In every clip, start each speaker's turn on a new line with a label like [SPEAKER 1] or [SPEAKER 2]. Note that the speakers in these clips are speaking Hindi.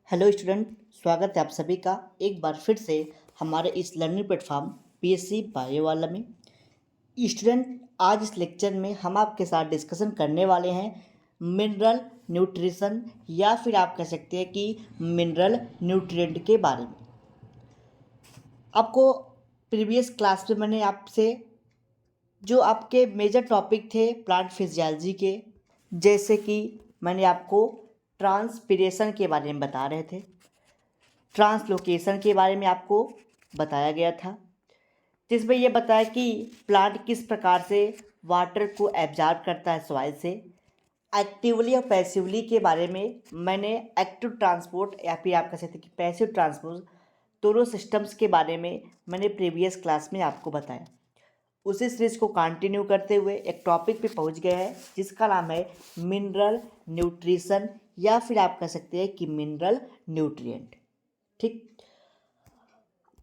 [SPEAKER 1] हेलो स्टूडेंट, स्वागत है आप सभी का एक बार फिर से हमारे इस लर्निंग प्लेटफॉर्म पीएससी बायो वाला में। स्टूडेंट, आज इस लेक्चर में हम आपके साथ डिस्कशन करने वाले हैं मिनरल न्यूट्रिशन या फिर आप कह सकते हैं कि मिनरल न्यूट्रिएंट के बारे में। आपको प्रीवियस क्लास में मैंने आपसे जो आपके मेजर टॉपिक थे प्लांट फिजियोलॉजी के, जैसे कि मैंने आपको ट्रांसपिरेशन के बारे में बता रहे थे, ट्रांसलोकेशन के बारे में आपको बताया गया था, जिसमें यह बताया कि प्लांट किस प्रकार से वाटर को एब्जॉर्ब करता है सॉइल से। एक्टिवली और पैसिवली के बारे में मैंने एक्टिव ट्रांसपोर्ट या फिर आप कह सकते हैं कि पैसिव ट्रांसपोर्ट दोनों सिस्टम्स के बारे में मैंने प्रीवियस क्लास में आपको बताया। उसी सीरीज को कंटिन्यू करते हुए एक टॉपिक पे पहुंच गए हैं जिसका नाम है मिनरल न्यूट्रिशन या फिर आप कह सकते हैं कि मिनरल न्यूट्रिएंट। ठीक,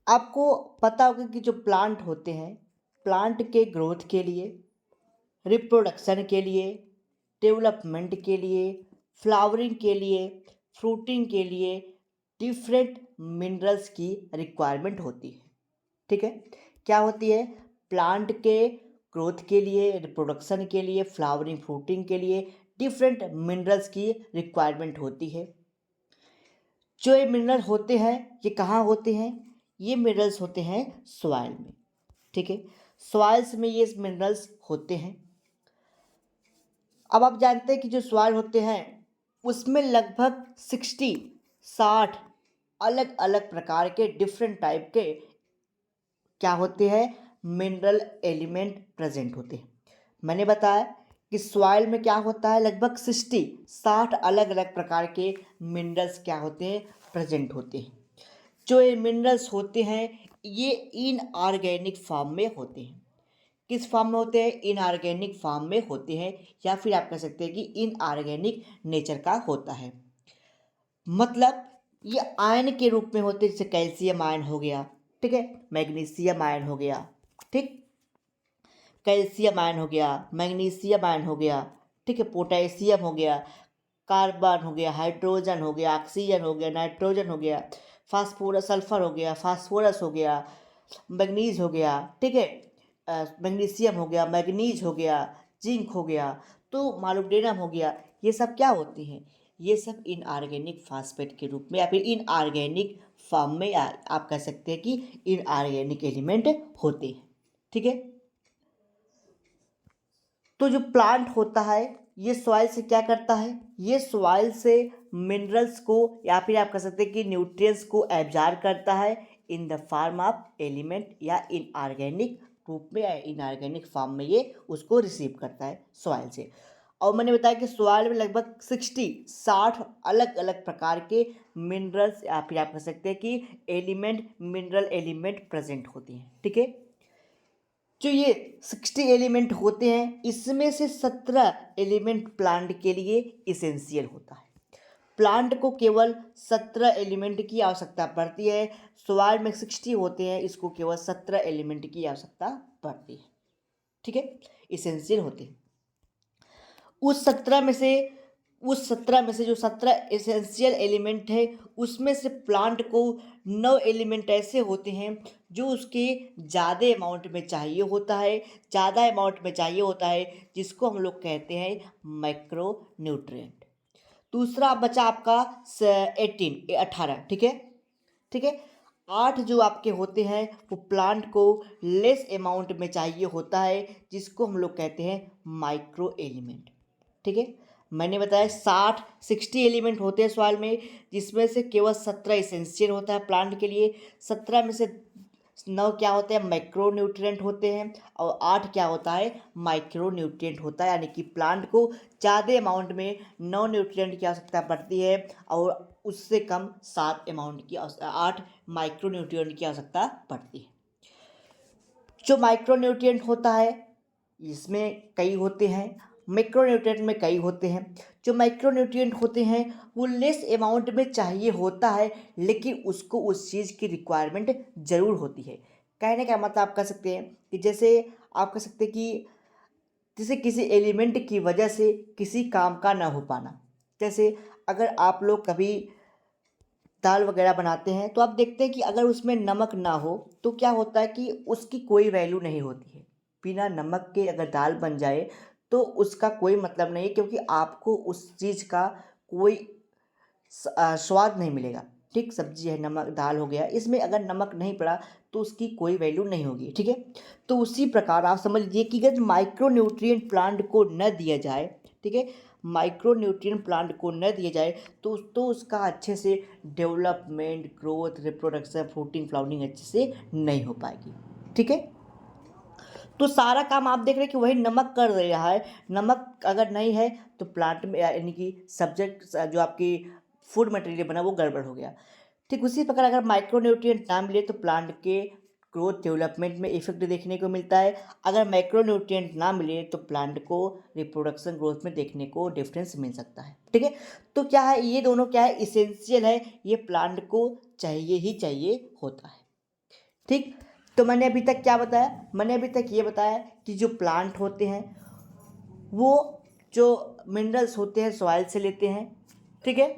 [SPEAKER 1] आपको पता होगा कि जो प्लांट होते हैं, प्लांट के ग्रोथ के लिए, रिप्रोडक्शन के लिए, डेवलपमेंट के लिए, फ्लावरिंग के लिए, फ्रूटिंग के लिए डिफरेंट मिनरल्स की रिक्वायरमेंट होती है। ठीक है, क्या होती है? प्लांट के ग्रोथ के लिए, रिप्रोडक्शन के लिए, फ्लावरिंग फ्रूटिंग के लिए डिफरेंट मिनरल्स की रिक्वायरमेंट होती है। जो ये मिनरल होते हैं ये कहाँ होते हैं? ये मिनरल्स होते हैं सॉइल में। ठीक है, सॉइल्स में ये मिनरल्स होते हैं। अब आप जानते हैं कि जो सॉइल होते हैं उसमें लगभग 60 अलग अलग प्रकार के डिफरेंट टाइप के क्या होते हैं? मिनरल एलिमेंट प्रेजेंट होते हैं। मैंने बताया कि सॉइल में क्या होता है, लगभग 60 अलग अलग प्रकार के मिनरल्स क्या होते हैं? प्रेजेंट होते हैं। जो ये मिनरल्स होते हैं ये इनऑर्गेनिक फॉर्म में होते हैं। किस फॉर्म में होते हैं? इनऑर्गेनिक फॉर्म में होते हैं, या फिर आप कह सकते हैं कि इनऑर्गेनिक नेचर का होता है। मतलब ये आयन के रूप में होते हैं, जैसे कैल्शियम आयन हो गया, ठीक है, मैग्नीशियम आयन हो गया, ठीक, कैल्शियम आयन हो गया, मैग्नीशियम आयन हो गया, ठीक है, पोटेशियम हो गया, कार्बन हो गया, हाइड्रोजन हो गया, ऑक्सीजन हो गया, नाइट्रोजन हो गया, फास्फोरस, सल्फर हो गया, फास्फोरस हो गया, मैग्नीज हो गया, ठीक है, मैग्नीशियम हो गया, मैग्नीज हो गया, जिंक हो गया, तो मोलिब्डेनम हो गया। ये सब क्या होती हैं? ये सब इनऑर्गेनिक फास्फेट के रूप में या फिर इनऑर्गेनिक फॉर्म में आप कह सकते हैं कि इनऑर्गेनिक एलिमेंट होते हैं। ठीक है, तो जो प्लांट होता है ये सॉइल से क्या करता है? ये सॉइल से मिनरल्स को या फिर आप कह सकते हैं कि न्यूट्रिएंट्स को एब्जॉर्ब करता है in the form of element या इनऑर्गेनिक रूप में या इनऑर्गेनिक फॉर्म में ये उसको रिसीव करता है सॉइल से। और मैंने बताया कि सॉइल में लगभग 60 अलग अलग प्रकार के मिनरल्स या फिर आप कह सकते हैं कि एलिमेंट, मिनरल एलिमेंट प्रेजेंट होती हैं। ठीक है, जो ये 60 एलिमेंट होते हैं इसमें से 17 एलिमेंट प्लांट के लिए इसेंशियल होता है। प्लांट को केवल 17 एलिमेंट की आवश्यकता पड़ती है। सॉइल में 60 होते हैं, इसको केवल 17 एलिमेंट की आवश्यकता पड़ती है। ठीक है, इसेंशियल होते हैं। उस 17 में से जो 17 एसेंशियल एलिमेंट है उसमें से प्लांट को 9 एलिमेंट ऐसे होते हैं जो उसके ज़्यादा अमाउंट में चाहिए होता है, जिसको हम लोग कहते हैं माइक्रो न्यूट्रिएंट। दूसरा बचा आपका 18। ठीक है, ठीक है, 8 जो आपके होते हैं वो प्लांट को लेस अमाउंट में चाहिए होता है, जिसको हम लोग कहते हैं माइक्रो एलिमेंट। ठीक है, मैंने बताया 60 एलिमेंट होते हैं सॉइल में, जिसमें से केवल 17 इसेंशियल होता है प्लांट के लिए। 17 में से 9 क्या होते हैं? मैक्रो न्यूट्रिएंट होते हैं, और 8 क्या होता है? माइक्रो न्यूट्रिएंट होता है। यानी कि प्लांट को ज़्यादा अमाउंट में 9 न्यूट्रिएंट की आवश्यकता पड़ती है और उससे कम 8 माइक्रो न्यूट्रिएंट की आवश्यकता पड़ती है। जो माइक्रो न्यूट्रिएंट होता है इसमें कई होते हैं, मैक्रो न्यूट्रिएंट में कई होते हैं। जो माइक्रो न्यूट्रिएंट होते हैं वो लेस अमाउंट में चाहिए होता है, लेकिन उसको उस चीज़ की रिक्वायरमेंट ज़रूर होती है। कहने का मतलब आप कह सकते हैं कि जैसे आप कह सकते हैं कि जैसे किसी एलिमेंट की वजह से किसी काम का ना हो पाना। जैसे अगर आप लोग कभी दाल वगैरह बनाते हैं तो आप देखते हैं कि अगर उसमें नमक ना हो तो क्या होता है कि उसकी कोई वैल्यू नहीं होती है। बिना नमक के अगर दाल बन जाए तो उसका कोई मतलब नहीं है, क्योंकि आपको उस चीज़ का कोई स्वाद नहीं मिलेगा। ठीक, सब्जी है, नमक दाल हो गया, इसमें अगर नमक नहीं पड़ा तो उसकी कोई वैल्यू नहीं होगी। ठीक है, तो उसी प्रकार आप समझ लीजिए कि अगर माइक्रो न्यूट्रिएंट प्लांट को न दिया जाए, ठीक है, माइक्रो न्यूट्रिएंट प्लांट को न दिया जाए तो उसका अच्छे से development, growth, reproduction, fruiting, flowering अच्छे से नहीं हो पाएगी। ठीक है, तो सारा काम आप देख रहे हैं कि वही नमक कर रहा है। नमक अगर नहीं है तो प्लांट में यानी कि सब्जेक्ट जो आपकी फूड मटेरियल बना वो गड़बड़ हो गया। ठीक उसी प्रकार अगर माइक्रो न्यूट्रिएंट ना मिले तो प्लांट के ग्रोथ डेवलपमेंट में इफेक्ट देखने को मिलता है। अगर माइक्रो न्यूट्रिएंट ना मिले तो प्लांट को रिप्रोडक्शन ग्रोथ में देखने को डिफरेंस मिल सकता है। ठीक है, तो क्या है, ये दोनों क्या है, इसेंशियल है, ये प्लांट को चाहिए ही चाहिए होता है। ठीक, तो मैंने अभी तक क्या बताया, मैंने अभी तक ये बताया कि जो प्लांट होते हैं वो जो मिनरल्स होते हैं सॉइल से लेते हैं। ठीक है,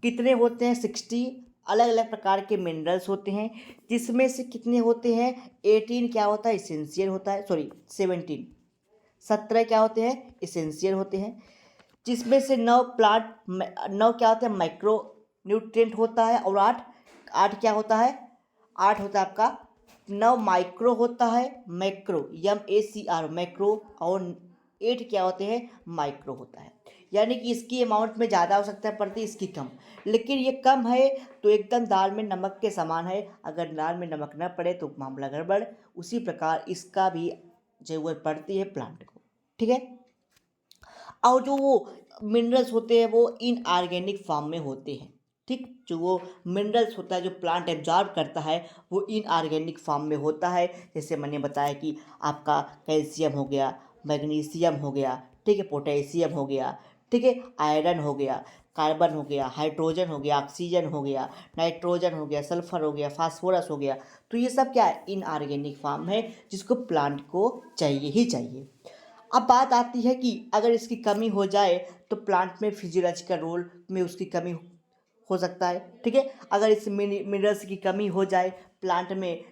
[SPEAKER 1] कितने होते हैं, 60 अलग अलग प्रकार के मिनरल्स होते हैं, जिसमें से कितने होते हैं, 18 क्या होता है, इसेंशियल होता है, सॉरी 17, 17 क्या होते हैं, इसेंशियल होते हैं, जिसमें से 9 प्लांट, 9 क्या होते हैं, माइक्रो न्यूट्रिएंट होता है, और 8 8 क्या होता है, 8 होता है आपका, 9 माइक्रो होता है, मैक्रो MACR मैक्रो, और 8 क्या होते हैं, माइक्रो होता है। यानी कि इसकी अमाउंट में ज़्यादा हो सकता है पड़ती, इसकी कम, लेकिन ये कम है तो एकदम दाल में नमक के समान है। अगर दाल में नमक न पड़े तो मामला गड़बड़। उसी प्रकार इसका भी ज़रूरत पड़ती है प्लांट को। ठीक है, और जो वो मिनरल्स होते हैं वो इनऑर्गेनिक फॉर्म में होते हैं। ठीक, जो वो मिनरल्स होता है जो प्लांट एब्जॉर्ब करता है वो इनऑर्गेनिक फॉर्म में होता है। जैसे मैंने बताया कि आपका कैल्शियम हो गया, मैग्नीशियम हो गया, ठीक है, पोटेशियम हो गया, ठीक है, आयरन हो गया, कार्बन हो गया, हाइड्रोजन हो गया, ऑक्सीजन हो गया, नाइट्रोजन हो गया, सल्फर हो गया, फास्फोरस हो गया। तो ये सब क्या है, इनऑर्गेनिक फॉर्म है, जिसको प्लांट को चाहिए ही चाहिए। अब बात आती है कि अगर इसकी कमी हो जाए तो प्लांट में फिजियोलॉजिकल रोल में उसकी कमी हो सकता है। ठीक है, अगर इस मिनरल्स की कमी हो जाए, प्लांट में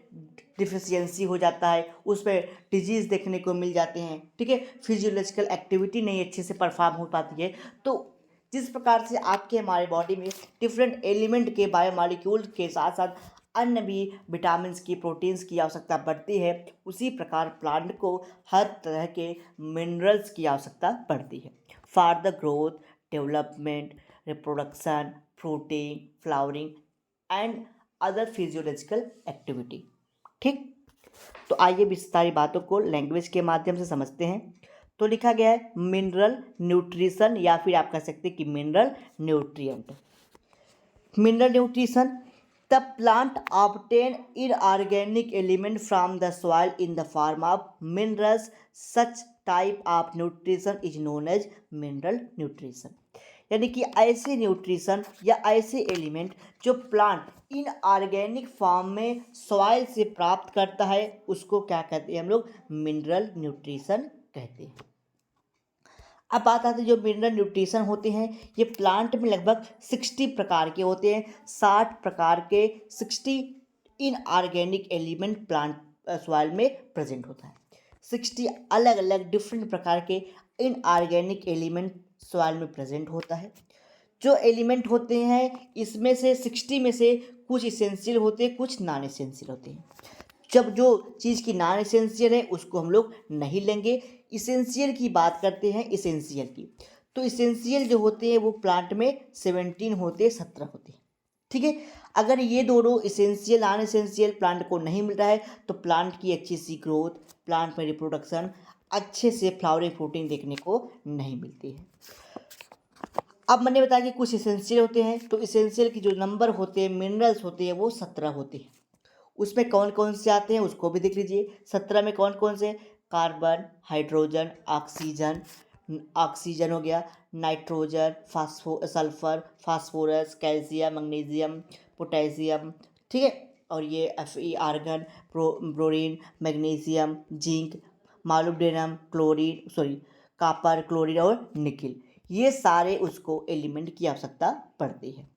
[SPEAKER 1] डिफिशियंसी हो जाता है, उसमें डिजीज़ देखने को मिल जाते हैं। ठीक है, फिजियोलॉजिकल एक्टिविटी नहीं अच्छे से परफॉर्म हो पाती है। तो जिस प्रकार से आपके हमारे बॉडी में डिफरेंट एलिमेंट के बायोमॉलिक्यूल के साथ साथ अन्य भी विटामिन्स की, प्रोटीन्स की आवश्यकता पड़ती है, उसी प्रकार प्लांट को हर तरह के मिनरल्स की आवश्यकता पड़ती है for the growth, development, reproduction, fruiting, flowering and other physiological activity. ठीक, तो आइए भी सारी बातों को लैंग्वेज के माध्यम से समझते हैं। तो लिखा गया है मिनरल न्यूट्रिशन, या फिर आप कह सकते हैं कि mineral nutrient. Mineral nutrition, the plant obtain inorganic element from the soil in the form of minerals. Such type of nutrition is known as mineral nutrition. यानी कि ऐसे न्यूट्रिशन या ऐसे एलिमेंट जो प्लांट इनऑर्गेनिक फॉर्म में सॉइल से प्राप्त करता है उसको क्या कहते हैं हम लोग, मिनरल न्यूट्रिशन कहते हैं। अब बात आती है जो मिनरल न्यूट्रिशन होते हैं, ये प्लांट में लगभग 60 प्रकार के होते हैं। 60 प्रकार के 60 इनऑर्गेनिक एलिमेंट प्लांट सॉइल में प्रेजेंट होता है। 60 अलग अलग डिफरेंट प्रकार के इनऑर्गेनिक एलिमेंट सॉइल में प्रेजेंट होता है। जो एलिमेंट होते हैं इसमें से 60 में से कुछ इसेंशियल होते हैं, कुछ नॉन इसेंशियल होते हैं। जब जो चीज़ की नॉन इसेंशियल है उसको हम लोग नहीं लेंगे, इसेंशियल की बात करते हैं, इसेंशियल की। तो इसेंशियल जो होते हैं वो प्लांट में 17 होते हैं, 17 होते हैं। ठीक है, अगर ये दोनों इसेंशियल नॉन इसेंशियल प्लांट को नहीं मिल रहा है तो प्लांट की अच्छी सी ग्रोथ, प्लांट में रिप्रोडक्शन, अच्छे से फ्लावरिंग फ्रूटिंग देखने को नहीं मिलती है। अब मैंने बताया कि कुछ इसेंशियल होते हैं, तो इसेंशियल की जो नंबर होते हैं, मिनरल्स होते हैं, वो 17 होते हैं। उसमें कौन कौन से आते हैं उसको भी देख लीजिए। 17 में कौन कौन से, कार्बन, हाइड्रोजन, ऑक्सीजन, ऑक्सीजन हो गया, nitrogen, sulphur, phosphorus, calcium, magnesium, potassium, ठीक है, और ये argon, boron, magnesium, zinc, molybdenum, chlorine, sorry copper, chlorine और निकिल, ये सारे उसको एलिमेंट की आवश्यकता पड़ती है।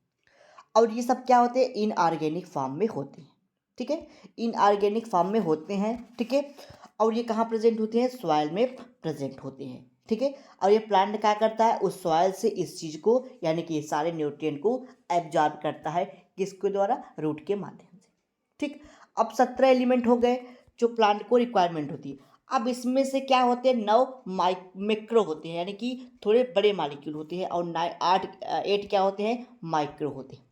[SPEAKER 1] और ये सब क्या होते हैं, इनऑर्गेनिक फॉर्म में होते हैं, ठीक है, इनऑर्गेनिक फॉर्म में होते हैं, ठीक है। और ये कहाँ प्रेजेंट होते हैं, सॉइल में प्रेजेंट होते हैं, ठीक है। और ये प्लांट क्या करता है, उस सॉइल से इस चीज़ को यानी कि सारे न्यूट्रिएंट को एब्जॉर्ब करता है, किसके द्वारा, रूट के माध्यम से, ठीक। अब 17 एलिमेंट हो गए जो प्लांट को रिक्वायरमेंट होती है। अब इसमें से क्या होते हैं, 9 मैक्रो होते हैं, यानी कि थोड़े बड़े मॉलिक्यूल होते हैं, और 8 क्या होते हैं, माइक्रो होते हैं।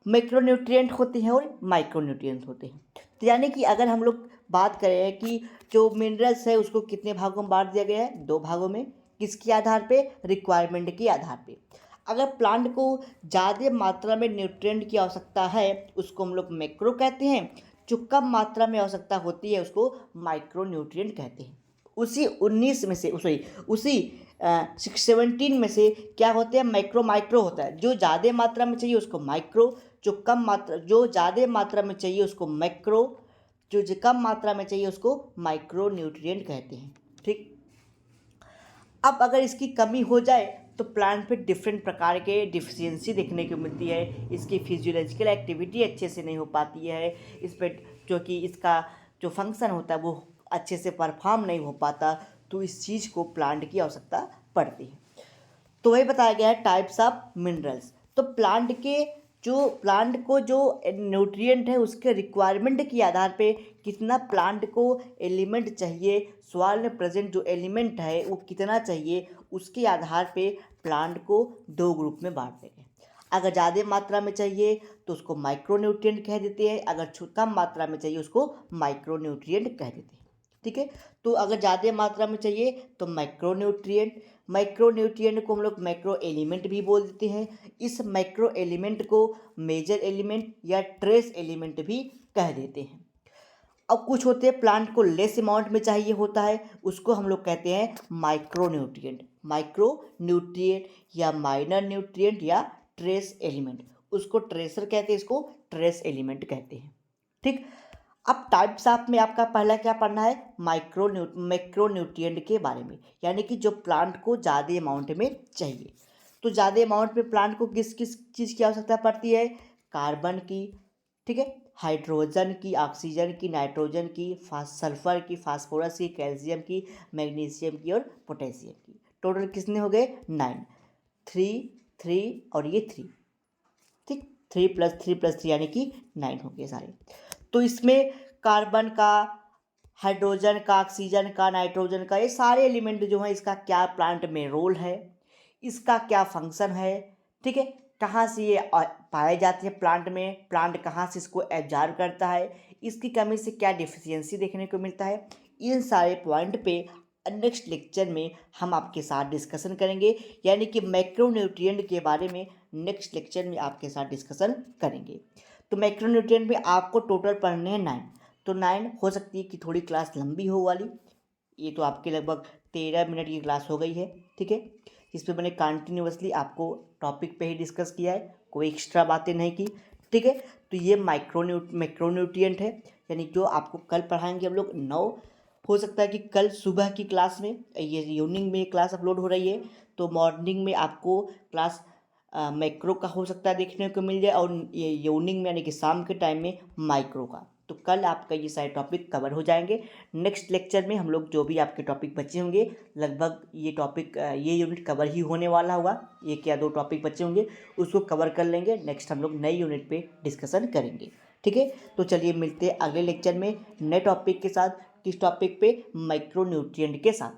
[SPEAKER 1] मैक्रोन्यूट्रिएंट होते हैं और माइक्रोन्यूट्रिएंट होते हैं। तो यानी कि अगर हम लोग बात करें कि जो मिनरल्स है उसको कितने भागों में बांट दिया गया है, 2 भागों में, किसके आधार पे, रिक्वायरमेंट के आधार पे। अगर प्लांट को ज़्यादा मात्रा में न्यूट्रिएंट की आवश्यकता है उसको हम लोग मैक्रो कहते हैं, जो कम मात्रा में आवश्यकता होती है उसको माइक्रोन्यूट्रिएंट कहते हैं। उसी 19 में से सॉरी उसी 17 में से क्या होते हैं, माइक्रो माइक्रो होता है, जो ज़्यादा मात्रा में चाहिए उसको माइक्रो, जो ज़्यादा मात्रा में चाहिए उसको मैक्रो, जो कम मात्रा में चाहिए उसको माइक्रो न्यूट्रिएंट कहते हैं, ठीक। अब अगर इसकी कमी हो जाए तो प्लांट पे डिफरेंट प्रकार के डिफिशियंसी देखने को मिलती है, इसकी फिजियोलॉजिकल एक्टिविटी अच्छे से नहीं हो पाती है, इस पर जो कि इसका जो फंक्शन होता है वो अच्छे से परफॉर्म नहीं हो पाता, तो इस चीज़ को प्लांट की आवश्यकता पड़ती है। तो वही बताया गया है टाइप्स ऑफ मिनरल्स। तो प्लांट को जो न्यूट्रिएंट है उसके रिक्वायरमेंट के आधार पे कितना प्लांट को एलिमेंट चाहिए, सॉइल में प्रेजेंट जो एलिमेंट है वो कितना चाहिए, उसके आधार पे प्लांट को 2 ग्रुप में बांट देंगे। अगर ज़्यादा मात्रा में चाहिए तो उसको माइक्रोन्यूट्रिएंट कह देते हैं, अगर कम मात्रा में चाहिए उसको माइक्रोन्यूट्रिएंट कह देते हैं, ठीक है। तो अगर ज़्यादा मात्रा में चाहिए तो माइक्रोन्यूट्रिएंट को हम लोग माइक्रो एलिमेंट भी बोल देते हैं। इस माइक्रो एलिमेंट को मेजर एलिमेंट या ट्रेस एलिमेंट भी कह देते हैं। अब कुछ होते हैं प्लांट को लेस अमाउंट में चाहिए होता है, उसको हम लोग कहते हैं माइक्रो न्यूट्रिएंट या माइनर न्यूट्रिएंट या ट्रेस एलिमेंट, उसको ट्रेसर कहते हैं, इसको ट्रेस एलिमेंट कहते हैं, ठीक। अब टाइप्स ऑफ में आपका पहला क्या पढ़ना है, मैक्रोन्यूट्रिएंट के बारे में, यानी कि जो प्लांट को ज़्यादा अमाउंट में चाहिए। तो ज़्यादा अमाउंट में प्लांट को किस किस चीज़ की आवश्यकता पड़ती है, कार्बन की, ठीक है, हाइड्रोजन की, ऑक्सीजन की, नाइट्रोजन की, सल्फर की, फास्फोरस की, कैल्शियम की, मैग्नीशियम की और पोटेशियम की। टोटल कितने हो गए, 9, 3 3 और ये 3, ठीक, 3 + 3 + 3 यानी कि 9 हो गए सारे। तो इसमें कार्बन का, हाइड्रोजन का, ऑक्सीजन का, नाइट्रोजन का, ये सारे एलिमेंट जो हैं इसका क्या प्लांट में रोल है, इसका क्या फंक्शन है, ठीक है, कहाँ से ये पाए जाते हैं प्लांट में, प्लांट कहाँ से इसको एब्जॉर्ब करता है, इसकी कमी से क्या डिफिशियंसी देखने को मिलता है, इन सारे पॉइंट पे नेक्स्ट लेक्चर में हम आपके साथ डिस्कशन करेंगे, यानी कि मैक्रोन्यूट्रिएंट के बारे में नेक्स्ट लेक्चर में आपके साथ डिस्कशन करेंगे। तो मैक्रोन्यूट्रिएंट में आपको टोटल पढ़ने हैं 9, तो 9 हो सकती है कि थोड़ी क्लास लंबी हो वाली, ये तो आपके लगभग 13 मिनट की क्लास हो गई है, ठीक है, इस पर मैंने कंटिन्यूअसली आपको टॉपिक पे ही डिस्कस किया है, कोई एक्स्ट्रा बातें नहीं की, ठीक है। तो ये मैक्रोन्यूट्रिएंट है, यानी जो आपको कल पढ़ाएंगे हम लोग 9, हो सकता है कि कल सुबह की क्लास में, ये इवनिंग में क्लास अपलोड हो रही है, तो मॉर्निंग में आपको क्लास मैक्रो का हो सकता है देखने को मिल जाए, और ये इवनिंग में यानी कि शाम के टाइम में माइक्रो का। तो कल आपका ये सारे टॉपिक कवर हो जाएंगे। नेक्स्ट लेक्चर में हम लोग जो भी आपके टॉपिक बचे होंगे, लगभग ये टॉपिक ये यूनिट कवर ही होने वाला होगा, 1 या 2 टॉपिक बचे होंगे उसको कवर कर लेंगे, नेक्स्ट हम लोग नई यूनिट पे डिस्कशन करेंगे, ठीक है। तो चलिए मिलते हैं अगले लेक्चर में नए टॉपिक के साथ, किस टॉपिक पे, माइक्रोन्यूट्रिएंट के साथ।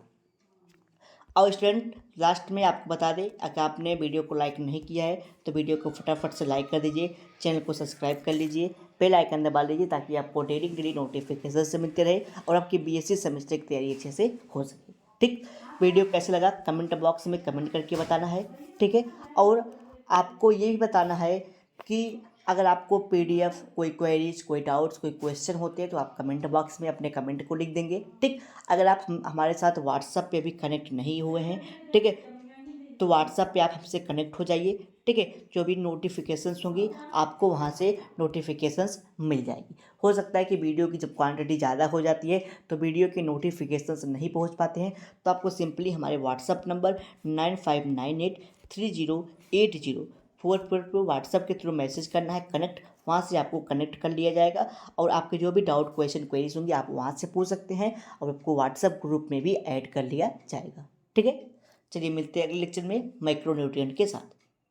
[SPEAKER 1] और स्टूडेंट लास्ट में आपको बता दें, अगर आपने वीडियो को लाइक नहीं किया है तो वीडियो को फटाफट से लाइक कर दीजिए, चैनल को सब्सक्राइब कर लीजिए, बेल आइकन दबा लीजिए, ताकि आपको डेली नोटिफिकेशन से मिलते रहे और आपकी बीएससी सेमेस्टर की तैयारी अच्छे से हो सके, ठीक। वीडियो कैसे लगा कमेंट बॉक्स में कमेंट करके बताना है, ठीक है। और आपको ये भी बताना है कि अगर आपको पीडीएफ, कोई क्वेरीज, कोई डाउट्स, कोई क्वेश्चन होते हैं तो आप कमेंट बॉक्स में अपने कमेंट को लिख देंगे, ठीक। अगर आप हमारे साथ व्हाट्सएप पे भी कनेक्ट नहीं हुए हैं, ठीक है, तो व्हाट्सएप पे आप हमसे कनेक्ट हो जाइए, ठीक है, जो भी नोटिफिकेशंस होंगी आपको वहाँ से नोटिफिकेशंस मिल जाएगी। हो सकता है कि वीडियो की जब क्वांटिटी ज़्यादा हो जाती है तो वीडियो के नोटिफिकेशंस नहीं पहुँच पाते हैं, तो आपको सिंपली हमारे व्हाट्सएप नंबर 95983080 फोर्थ पर व्हाट्सअप के थ्रू मैसेज करना है कनेक्ट, वहाँ से आपको कनेक्ट कर लिया जाएगा और आपके जो भी डाउट क्वेश्चन क्वेरीज होंगी आप वहाँ से पूछ सकते हैं और आपको व्हाट्सअप ग्रुप में भी ऐड कर लिया जाएगा। ठीक है, चलिए मिलते हैं अगले लेक्चर में माइक्रो न्यूट्रिएंट के साथ।